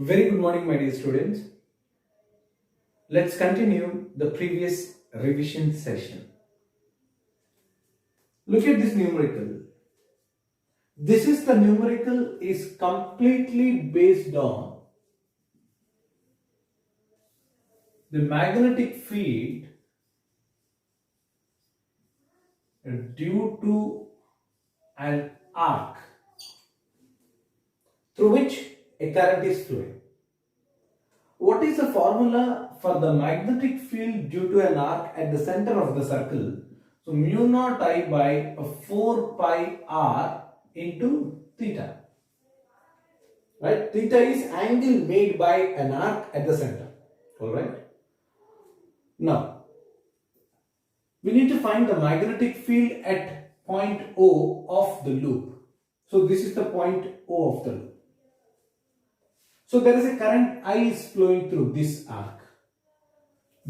Very good morning, my dear students. Let's continue the previous revision session. Look at this numerical. This is the numerical is completely based on the magnetic field due to an arc through which a current is flowing. What is the formula for the magnetic field due to an arc at the center of the circle? So mu naught I by 4 pi r into theta. Right? Theta is angle made by an arc at the center. Alright. Now, we need to find the magnetic field at point O of the loop. So this is the point O of the loop. So there is a current I is flowing through this arc.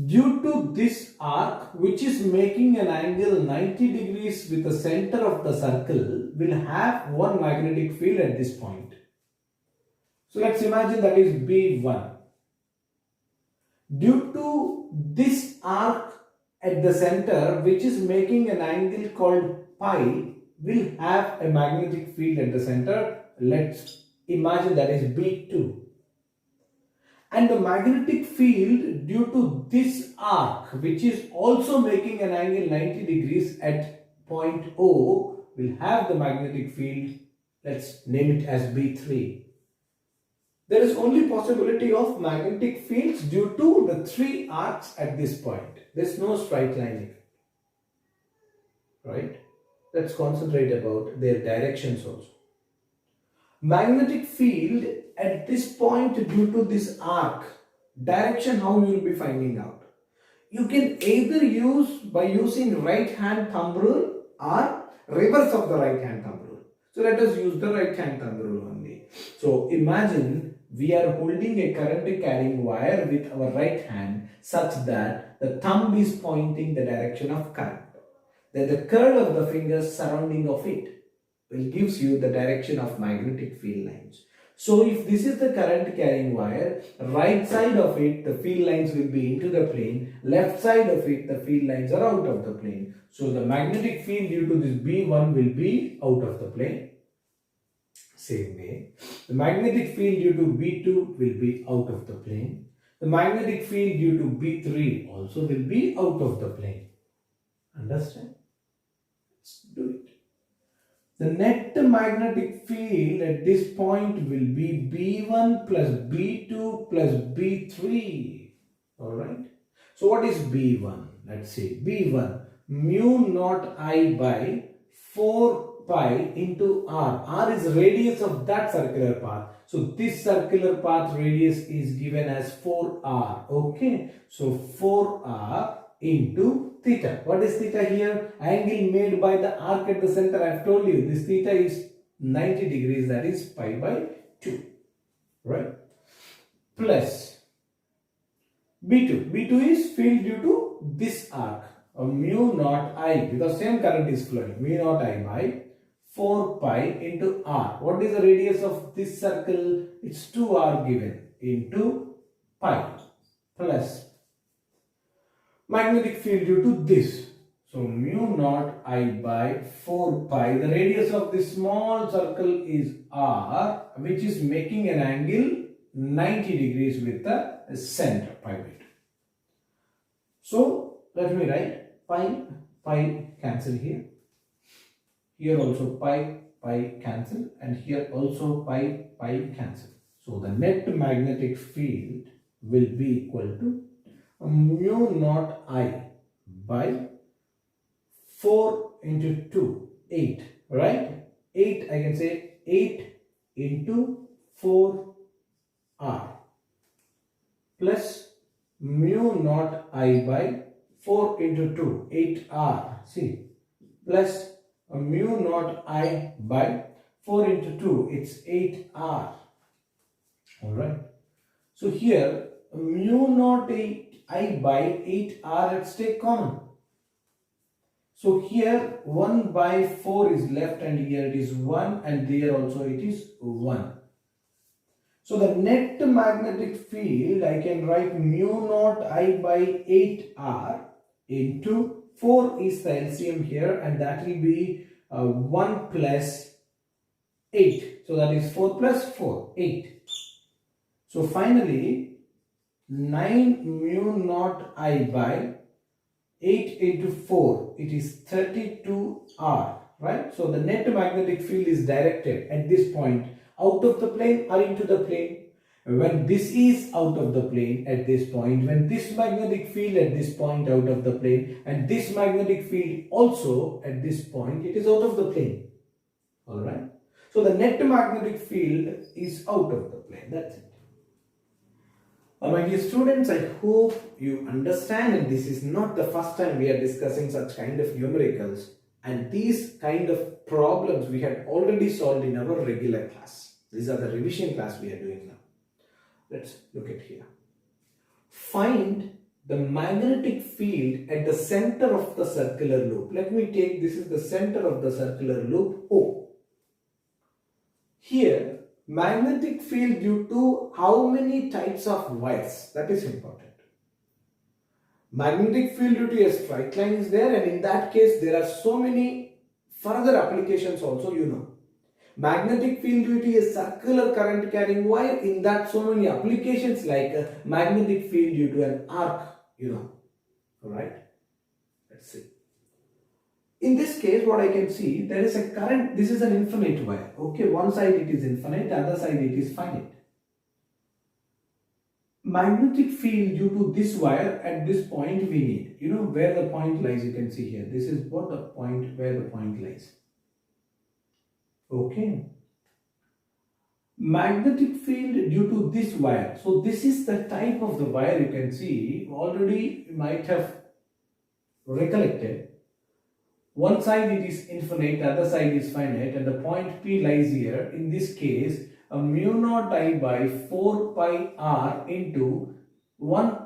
Due to this arc, which is making an angle 90 degrees with the center of the circle, will have one magnetic field at this point. So let's imagine that is B1. Due to this arc at the center, which is making an angle called pi, will have a magnetic field at the center. Let's imagine that is B2. And the magnetic field due to this arc, which is also making an angle 90 degrees at point O, will have the magnetic field, let's name it as B3. There is only possibility of magnetic fields due to the three arcs at this point. There is no straight line, right? Let's concentrate about their directions also. Magnetic field at this point due to this arc, direction how you will be finding out. You can either use by using right hand thumb rule or reverse of the right hand thumb rule. So let us use the right hand thumb rule only. So imagine we are holding a current carrying wire with our right hand such that the thumb is pointing the direction of current. Then the curl of the fingers surrounding of it will gives you the direction of magnetic field lines. So if this is the current carrying wire, right side of it the field lines will be into the plane, left side of it the field lines are out of the plane. So the magnetic field due to this B1 will be out of the plane. Same way, the magnetic field due to B2 will be out of the plane. The magnetic field due to B3 also will be out of the plane. Understand? Let's do it. The net magnetic field at this point will be B1 plus B2 plus B3. Alright. So what is B1? Let's see. B1 mu naught I by 4 pi into r. R is radius of that circular path. So this circular path radius is given as 4r. Okay. So 4r into theta. What is theta here? Angle made by the arc at the center. I have told you this theta is 90 degrees, that is pi by 2. Right? Plus B2. B2 is field due to this arc. Mu naught I, because same current is flowing. Mu naught I by 4 pi into r. What is the radius of this circle? It's 2r given into pi plus magnetic field due to this. So mu naught I by 4 pi. The radius of this small circle is r, which is making an angle 90 degrees with the center pi by 2. So let me write pi cancel here. Here also pi cancel, and here also pi cancel. So the net magnetic field will be equal to mu naught I by 4 into 2, 8, right? 8, I can say 8 into 4r plus mu naught I by 4 into 2, 8r, see, plus mu naught I by 4 into 2, it's 8r, alright. So here mu naught I by 8r, let's take common. So here 1 by 4 is left and here it is 1 and there also it is 1. So the net magnetic field, I can write mu naught I by 8R into 4 is the LCM here, and that will be 1 plus 8. So that is 4 plus 4, 8. So finally 9 mu naught I by 8 into 4, it is 32R, right? So the net magnetic field is directed at this point out of the plane or into the plane. When this is out of the plane at this point, when this magnetic field at this point out of the plane, and this magnetic field also at this point, it is out of the plane. Alright? So the net magnetic field is out of the plane. That's it. My dear students, I hope you understand, and this is not the first time we are discussing such kind of numericals, and these kind of problems we had already solved in our regular class. These are the revision class we are doing now. Let's look at here. Find the magnetic field at the center of the circular loop. Let me take, this is the center of the circular loop O. Here, magnetic field due to how many types of wires? That is important. Magnetic field due to a straight line is there, and in that case there are so many further applications also, you know. Magnetic field due to a circular current carrying wire, in that so many applications like magnetic field due to an arc, you know. Alright, let's see. In this case, what I can see, there is a current, this is an infinite wire. Okay, one side it is infinite, the other side it is finite. Magnetic field due to this wire at this point we need. You know where the point lies, you can see here. This is what the point, where the point lies. Okay. Magnetic field due to this wire. So this is the type of the wire, you can see. Already you might have recollected. One side it is infinite, the other side is finite, and the point P lies here. In this case, a mu naught I by 4 pi R into one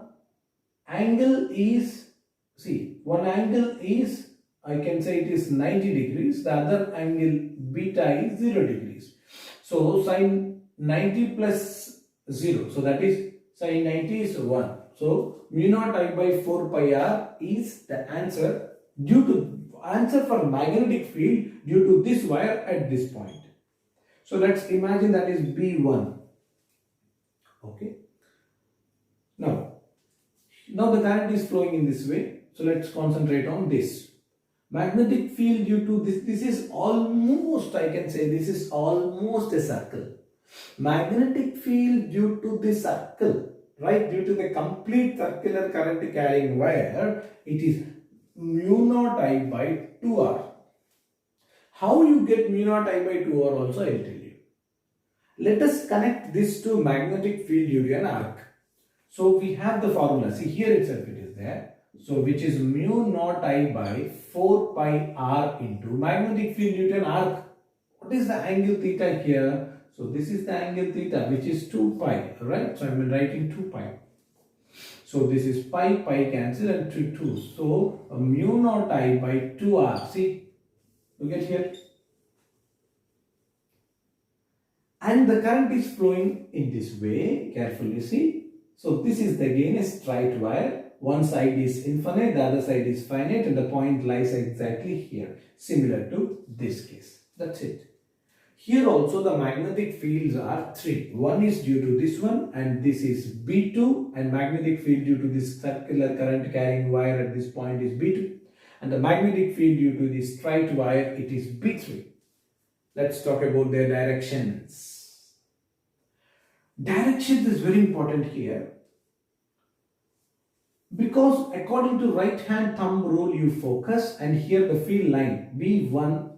angle is, see, one angle is, I can say it is 90 degrees, the other angle beta is 0 degrees. So sin 90 plus 0, so that is sin 90 is 1. So mu naught I by 4 pi R is the answer due to for magnetic field due to this wire at this point. So let's imagine that is B1. Okay. Now the current is flowing in this way. So let's concentrate on this. Magnetic field due to this is almost, I can say this is almost a circle. Magnetic field due to this circle, right, due to the complete circular current carrying wire, it is mu naught I by 2R. How you get mu naught I by 2R also I will tell you. Let us connect this to magnetic field due to an arc. So we have the formula. See here itself it is there. So which is mu naught I by 4 pi R into magnetic field due to an arc. What is the angle theta here? So this is the angle theta which is 2 pi. Right? So I am writing 2 pi. So this is pi cancel and 2. So mu naught I by 2R. See, look at here. And the current is flowing in this way. Carefully see. So this is again a straight wire. One side is infinite, the other side is finite, and the point lies exactly here. Similar to this case. That's it. Here also the magnetic fields are 3. One is due to this one, and this is B2, and magnetic field due to this circular current carrying wire at this point is B2, and the magnetic field due to this straight wire it is B3. Let's talk about their directions. Direction is very important here, because according to right hand thumb rule you focus, and here the field line B1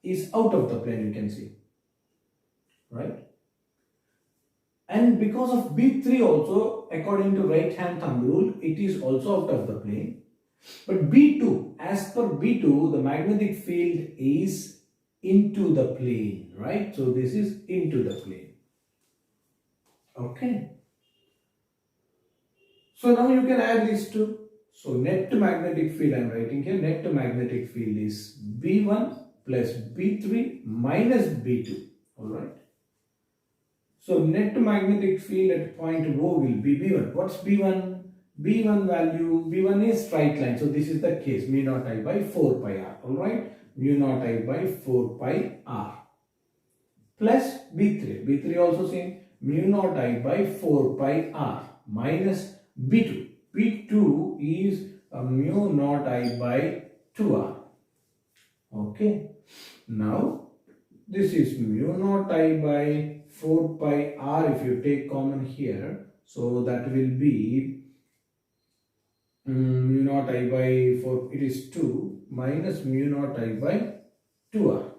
is out of the plane, you can see. Right? And because of B3 also, according to right hand thumb rule, it is also out of the plane. But B2, as per B2, the magnetic field is into the plane, right? So this is into the plane. Okay. So now you can add these two. So net magnetic field I am writing here, net magnetic field is B1 plus B3 minus B2. Alright. So net magnetic field at point O will be B1. What's B1? B1 value, B1 is straight line. So this is the case, mu naught I by 4 pi r. Alright, mu naught I by 4 pi r. Plus B3. B3 also same, mu naught I by 4 pi r minus B2. B2 is mu naught I by 2r. Okay. Now, this is mu naught I by 4 pi r if you take common here. So that will be mu naught I by 4, it is 2 minus mu naught I by 2r.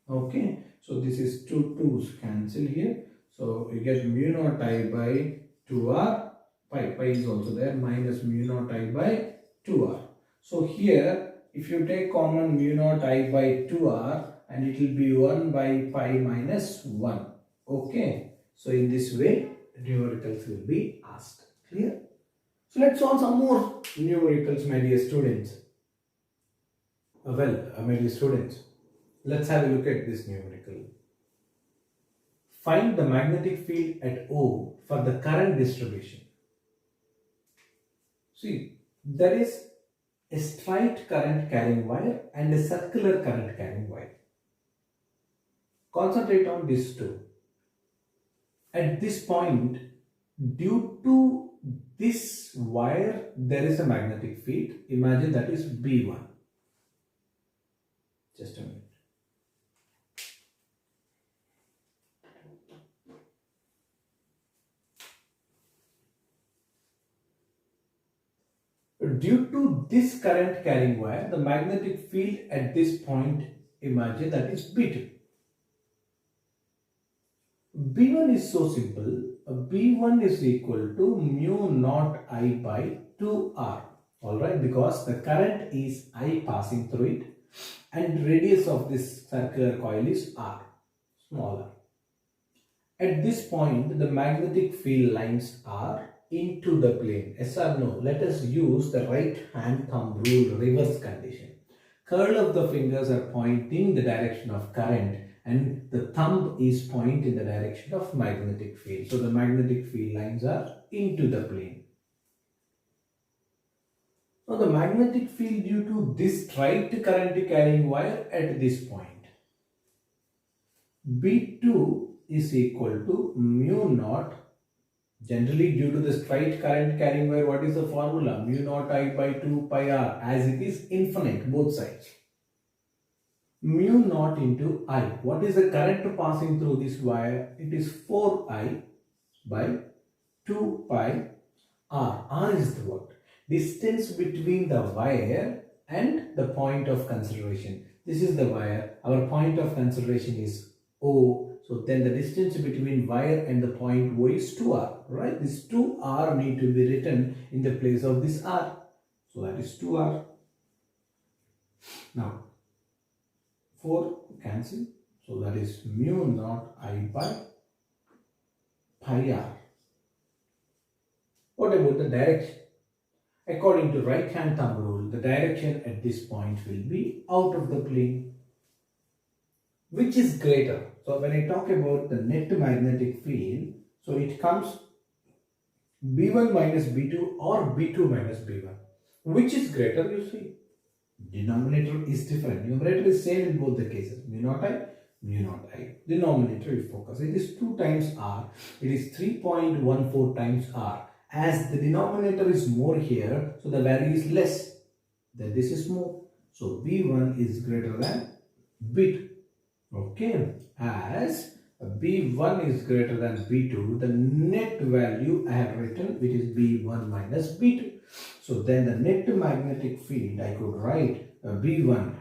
Okay. So this is 2 2's cancel here. So you get mu naught I by 2r, pi is also there, minus mu naught I by 2r. So here if you take common mu naught I by 2r, and it will be 1 by pi minus 1. Okay. So in this way numericals will be asked. Clear? So let's solve some more numericals, my dear students. My dear students, let's have a look at this numerical. Find the magnetic field at O for the current distribution. See, there is a straight current carrying wire and a circular current carrying wire. Concentrate on these two. At this point, due to this wire, there is a magnetic field. Imagine that is B1. Just a minute. Due to this current carrying wire, the magnetic field at this point, imagine that is B2. B1 is so simple. B1 is equal to mu naught I by 2r. Alright, because the current is I passing through it and radius of this circular coil is r, smaller. At this point, the magnetic field lines are into the plane. Yes or no? Let us use the right hand thumb rule reverse condition. Curl of the fingers are pointing the direction of current and the thumb is pointing in the direction of magnetic field. So the magnetic field lines are into the plane. Now the magnetic field due to this straight current carrying wire at this point. B2 is equal to mu naught. Generally, due to the straight current carrying wire, what is the formula? Mu naught I by 2 pi r, as it is infinite, both sides. Mu naught into I. What is the current passing through this wire? It is 4I by 2 pi r. R is the what? Distance between the wire and the point of consideration. This is the wire. Our point of consideration is O. So then the distance between wire and the point O is 2r, right? This 2r need to be written in the place of this r. So that is 2r. Now 4 cancel. So that is mu naught I by pi r. What about the direction? According to right hand thumb rule, the direction at this point will be out of the plane. Which is greater? So when I talk about the net magnetic field, so it comes B1 minus B2 or B2 minus B1. Which is greater, you see? Denominator is different. Numerator is same in both the cases. Mu naught I, mu naught I. Denominator you focus. It is 2 times R. It is 3.14 times R. As the denominator is more here, so the value is less. Then this is more. So B1 is greater than B2. Okay, as B1 is greater than B2, the net value I have written, which is B1 minus B2. So then the net magnetic field, I could write B1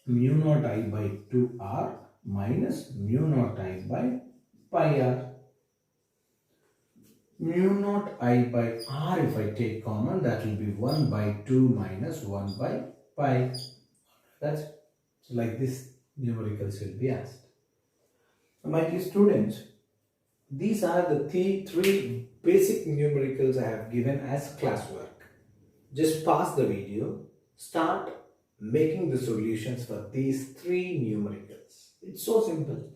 mu naught I by 2R minus mu naught I by pi r. Mu naught I by r, if I take common, that will be 1 by 2 minus 1 by pi. That's so like this. Numericals will be asked. My dear students, these are the three basic numericals I have given as classwork. Just pause the video, start making the solutions for these 3 numericals. It's so simple.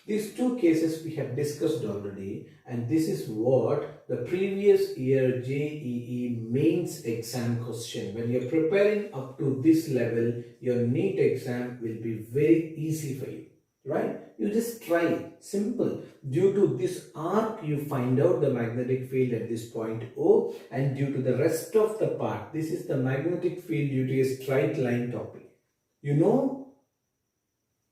These two cases we have discussed already, and this is what the previous year JEE mains exam question. When you're preparing up to this level, your NEET exam will be very easy for you, right? You just try it. Simple. Due to this arc, you find out the magnetic field at this point O, and due to the rest of the part, this is the magnetic field due to a straight line topic. You know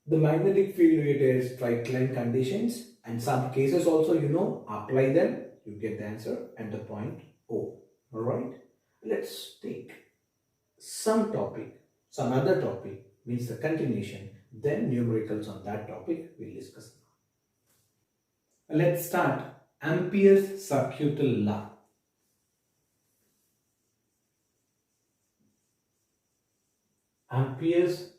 the magnetic field due to a straight line conditions, and some cases also apply them, you get the answer at the point O. Alright, let's take some other topic, means the continuation, then numericals on that topic we'll discuss now. Let's start Ampere's circuital law. Ampere's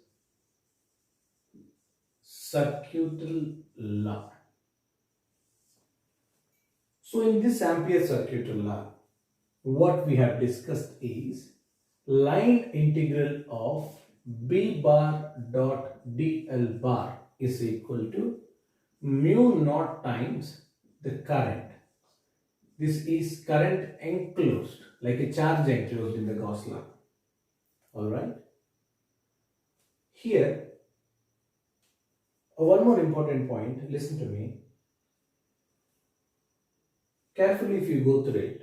circuital law. So in this Ampere circuital law, what we have discussed is line integral of B bar dot dl bar is equal to mu naught times the current. This is current enclosed, like a charge enclosed in the Gauss law. Alright. Here, one more important point, listen to me. Carefully if you go through it.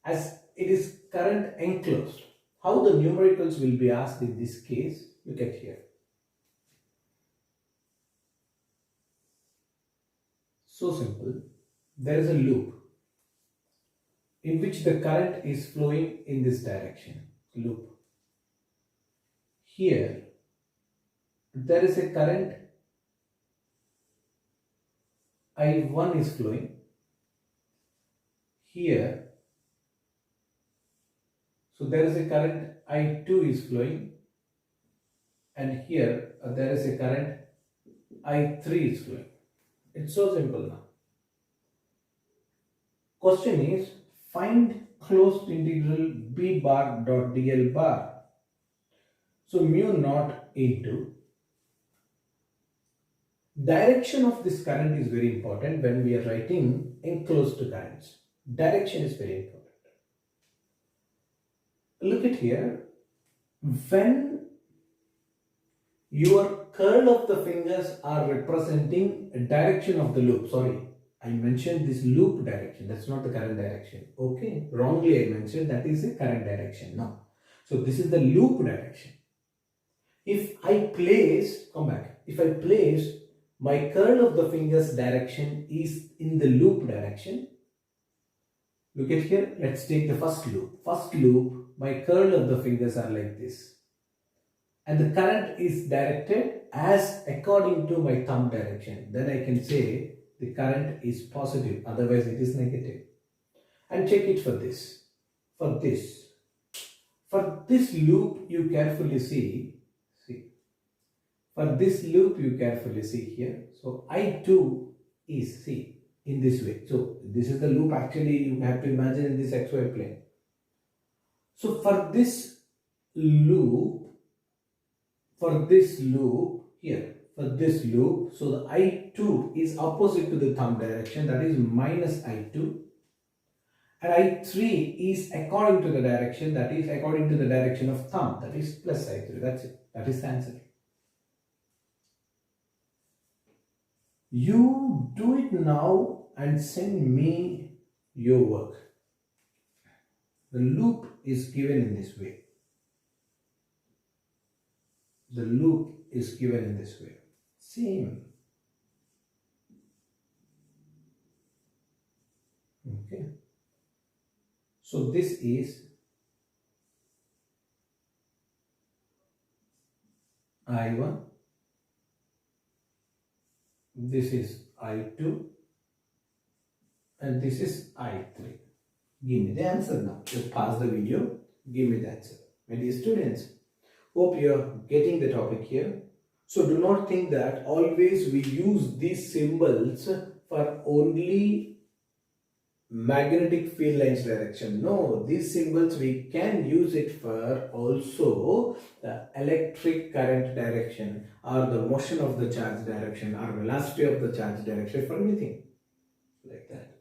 As it is current enclosed, how the numericals will be asked in this case, look at here. So simple. There is a loop in which the current is flowing in this direction. Loop. Here, there is a current I1 is flowing. Here, so there is a current I2 is flowing, and here there is a current I3 is flowing. It's so simple now. Question is, find closed integral B bar dot dl bar. So mu naught into direction of this current is very important when we are writing enclosed currents. Direction is very important. Look at here. When your curl of the fingers are representing a direction of the loop. Sorry, I mentioned this loop direction. That's not the current direction. Okay, wrongly I mentioned that is the current direction. No. So this is the loop direction. If I place, come back, if I place my curl of the fingers direction is in the loop direction. Look at here, let's take the first loop. First loop, my curl of the fingers are like this. And the current is directed as according to my thumb direction. Then I can say the current is positive, otherwise it is negative. And check it for this. For this loop, you carefully see. For this loop, you carefully see here. So I2 is, see, in this way. So this is the loop, actually you have to imagine in this XY plane. So for this loop here, for this loop, so the I2 is opposite to the thumb direction, that is minus I2. And I3 is according to the direction, that is according to the direction of thumb, that is plus I3. That's it. That is the answer. You do it now and send me your work. The loop is given in this way. The loop is given in this way. Same. Okay. So this is I1. This is I2 and this is I3. Give me the answer now. Just pause the video. Give me the answer. My dear students, hope you are getting the topic here. So do not think that always we use these symbols for only magnetic field lines direction. No, these symbols we can use it for also the electric current direction or the motion of the charge direction or velocity of the charge direction, for anything like that.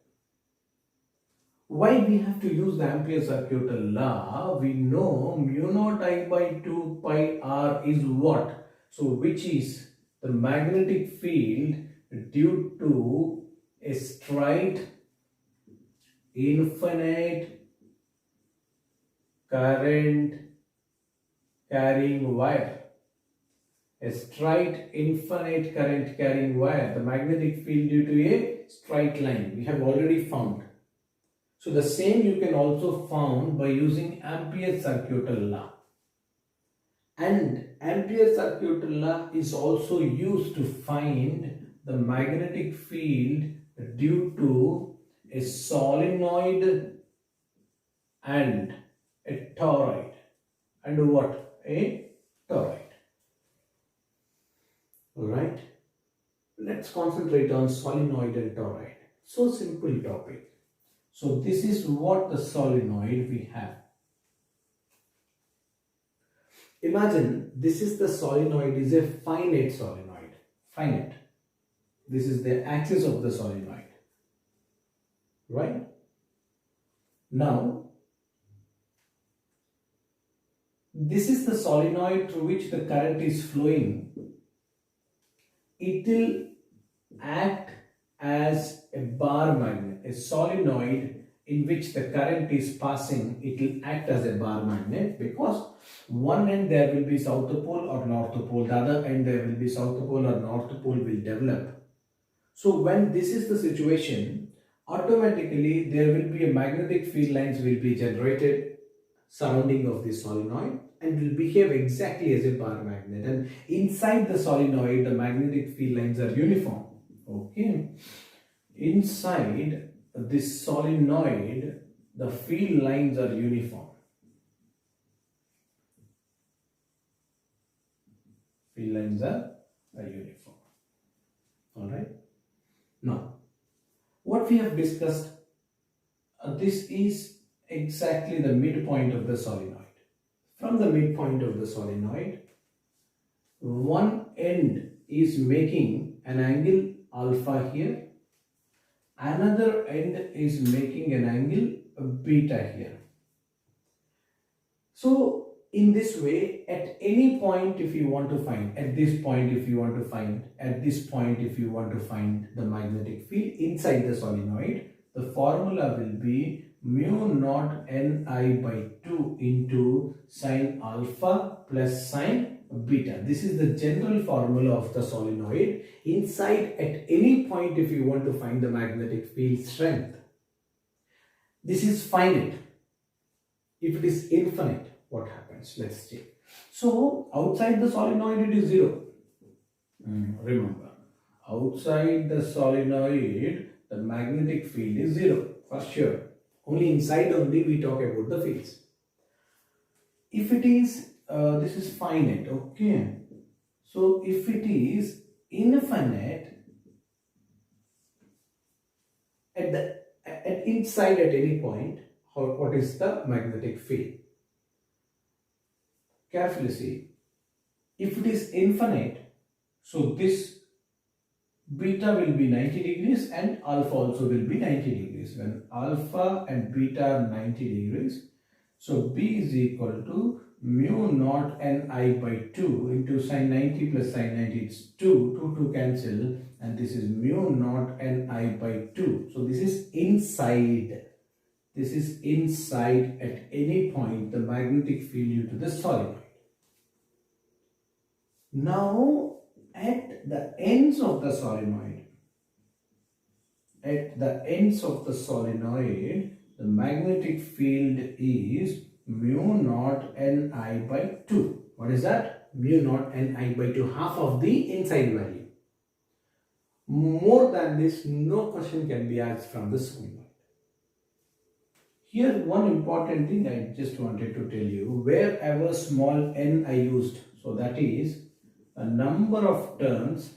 Why we have to use the Ampere circuital law? We know mu naught I by 2 pi r is what? So which is the magnetic field due to a straight infinite current carrying wire. A straight infinite current carrying wire. The magnetic field due to a straight line. We have already found. So the same you can also found by using Ampere circuital law. And Ampere circuital law is also used to find the magnetic field due to a solenoid and a toroid. And what? A toroid. Alright. Let's concentrate on solenoid and toroid. So simple topic. So this is what the solenoid we have. Imagine this is the solenoid is a finite solenoid. Finite. This is the axis of the solenoid. Right? Now, this is the solenoid through which the current is flowing. It will act as a bar magnet, a solenoid in which the current is passing. It will act as a bar magnet because one end there will be south pole or north pole, the other end there will be south pole or north pole will develop. So when this is the situation, automatically there will be a magnetic field lines will be generated surrounding of this solenoid and will behave exactly as a bar magnet, and inside the solenoid the magnetic field lines are uniform. Okay, inside this solenoid the field lines are uniform. Field lines are uniform. Alright. Now, what we have discussed, this is exactly the midpoint of the solenoid. From the midpoint of the solenoid, one end is making an angle alpha here, another end is making an angle beta here. So in this way, at any point if you want to find, at this point if you want to find, at this point if you want to find the magnetic field inside the solenoid, the formula will be mu naught Ni by 2 into sine alpha plus sine beta. This is the general formula of the solenoid. Inside, at any point if you want to find the magnetic field strength. This is finite. If it is infinite, what happens? Let's check. So outside the solenoid it is 0. Remember, outside the solenoid the magnetic field is 0 for sure. Only inside only we talk about the fields. If it is this is finite, okay. So if it is infinite, at inside at any point, what is the magnetic field? Carefully see. If it is infinite, so this beta will be 90 degrees and alpha also will be 90 degrees. When alpha and beta are 90 degrees, so B is equal to mu naught Ni by 2 into sine 90 plus sine 90, it's 2 cancel, and this is mu naught Ni by 2. So this is inside. This is inside at any point the magnetic field due to the solenoid. Now at the ends of the solenoid, the magnetic field is mu naught Ni by 2. What is that? Mu naught Ni by 2, half of the inside value. More than this, no question can be asked from the solenoid. Here one important thing I just wanted to tell you, wherever small n I used, so that is a number of turns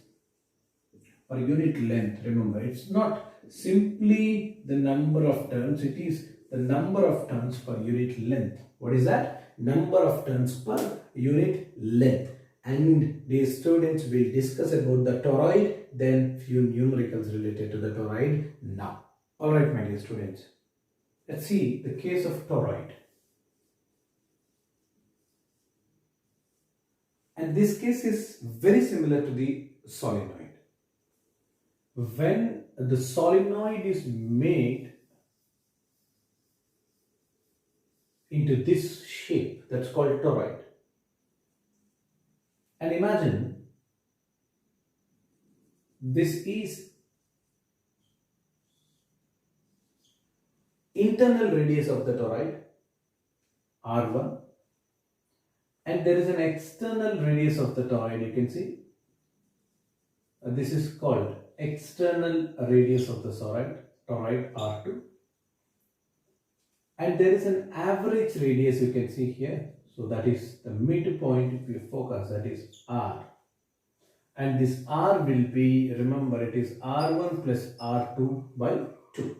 per unit length. Remember, it's not simply the number of turns. It is the number of turns per unit length. What is that? Number of turns per unit length. And the students will discuss about the toroid, then few numericals related to the toroid now. Alright, my dear students. Let's see the case of toroid. And this case is very similar to the solenoid. When the solenoid is made into this shape, that's called toroid. And imagine this is internal radius of the toroid, R1, and there is an external radius of the toroid, you can see. This is called external radius of the toroid, R2. And there is an average radius, you can see here. So that is the midpoint, if you focus, that is R. And this R will be, remember, it is R1 plus R2 by 2.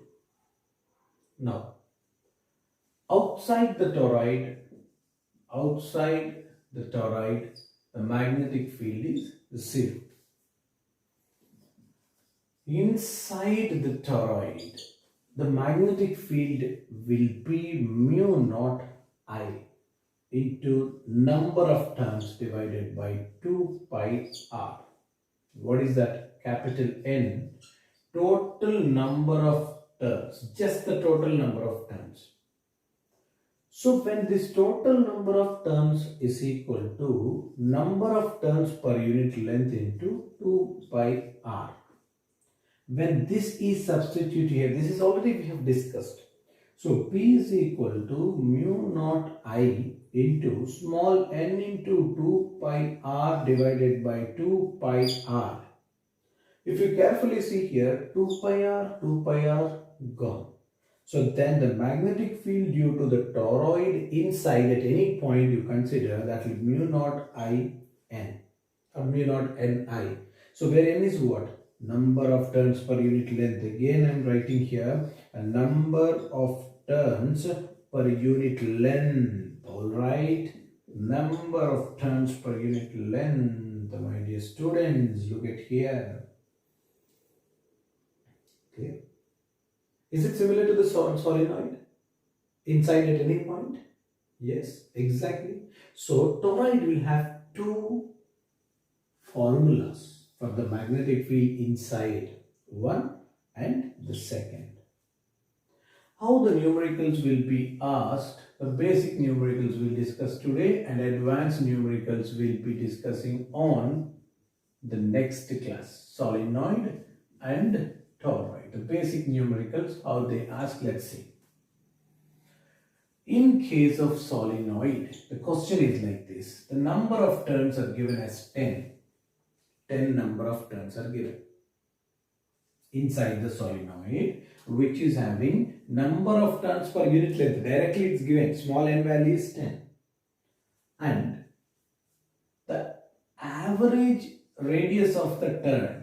Now, outside the toroid, the magnetic field is 0. Inside the toroid, the magnetic field will be mu naught I into number of turns divided by 2 pi r. What is that? Capital N. Total number of turns, just the total number of turns. So when this total number of turns is equal to number of turns per unit length into 2 pi r. When this is substituted here, this is already we have discussed. So P is equal to mu naught I into small n into 2 pi r divided by 2 pi r. If you carefully see here, 2 pi r gone. So then the magnetic field due to the toroid inside at any point you consider, that will mu naught I n or mu naught n I. So where n is what? Number of turns per unit length. Again I am writing here a number of turns per unit length. Alright, number of turns per unit length. My dear students, look at here. Okay. Is it similar to the solenoid? Inside at any point? Yes, exactly. So toroid will have two formulas for the magnetic field inside, one and the second. How the numericals will be asked, the basic numericals we'll discuss today, and advanced numericals we'll be discussing on the next class, solenoid and toroid. The basic numericals, how they ask, let's see. In case of solenoid, the question is like this. The number of turns are given as 10. 10 number of turns are given inside the solenoid, which is having number of turns per unit length. Directly it's given, small n value is 10. And the average radius of the turn,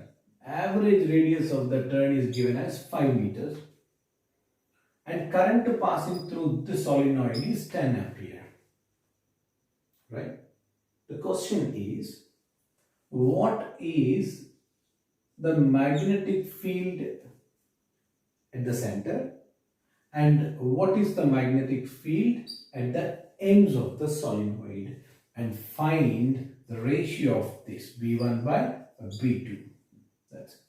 is given as 5 meters. And current passing through the solenoid is 10 ampere. Right? The question is, what is the magnetic field at the center and what is the magnetic field at the ends of the solenoid, and find the ratio of this B1 by B2. That's it.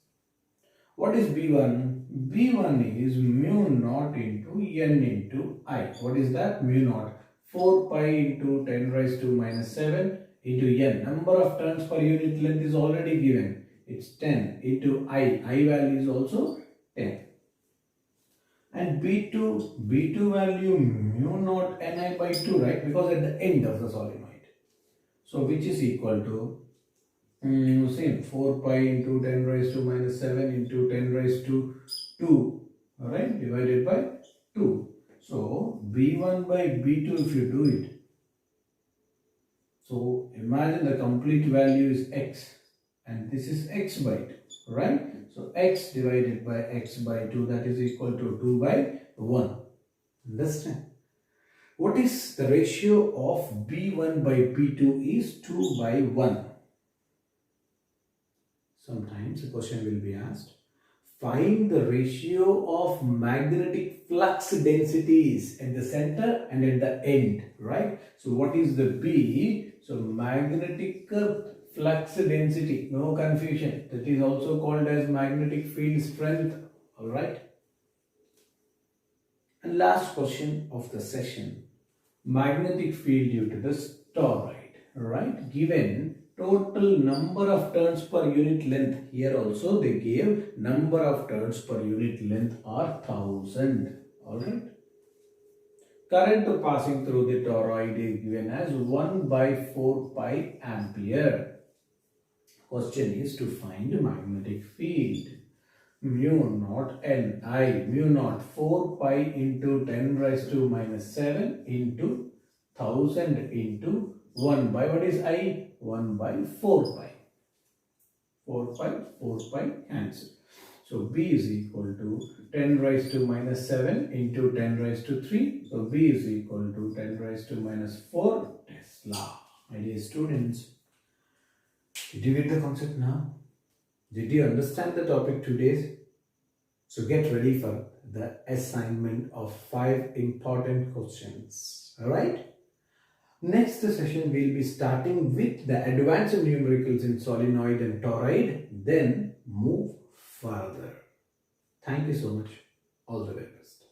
What is B1? B1 is mu naught into n into I. What is that? Mu naught 4 pi into 10 raised to minus 7 into n. Number of turns per unit length is already given. It's 10 into I. I value is also 10. And B2 value mu naught Ni by 2, right? Because at the end of the solenoid. So which is equal to same 4 pi into 10 raised to minus 7 into 10 raised to 2, alright, divided by 2. So B1 by B2, if you do it, so imagine the complete value is x and this is x by 2. right? So x divided by x by 2, that is equal to 2 by 1. Understand? What is the ratio of B1 by B2 is 2 by 1. Sometimes a question will be asked. Find the ratio of magnetic flux densities at the center and at the end, right? So what is the B? So magnetic flux density, no confusion. That is also called as magnetic field strength, alright? And last question of the session. Magnetic field due to the toroid, right? Given total number of turns per unit length. Here also they gave number of turns per unit length are 1000. Alright. Current passing through the toroid is given as 1 by 4 pi ampere. Question is to find magnetic field. Mu naught Ni, mu naught 4 pi into 10 raised to minus 7 into 1000 into 1 by, what is I? 1 by 4 pi. 4 pi cancel. So B is equal to 10 raised to minus 7 into 10 raised to 3. So B is equal to 10 raised to minus 4 Tesla. My dear students, did you get the concept now? Did you understand the topic today? So get ready for the assignment of 5 important questions. Alright? Next session we'll be starting with the advanced numericals in solenoid and toroid, then move further. Thank you so much. All the very best.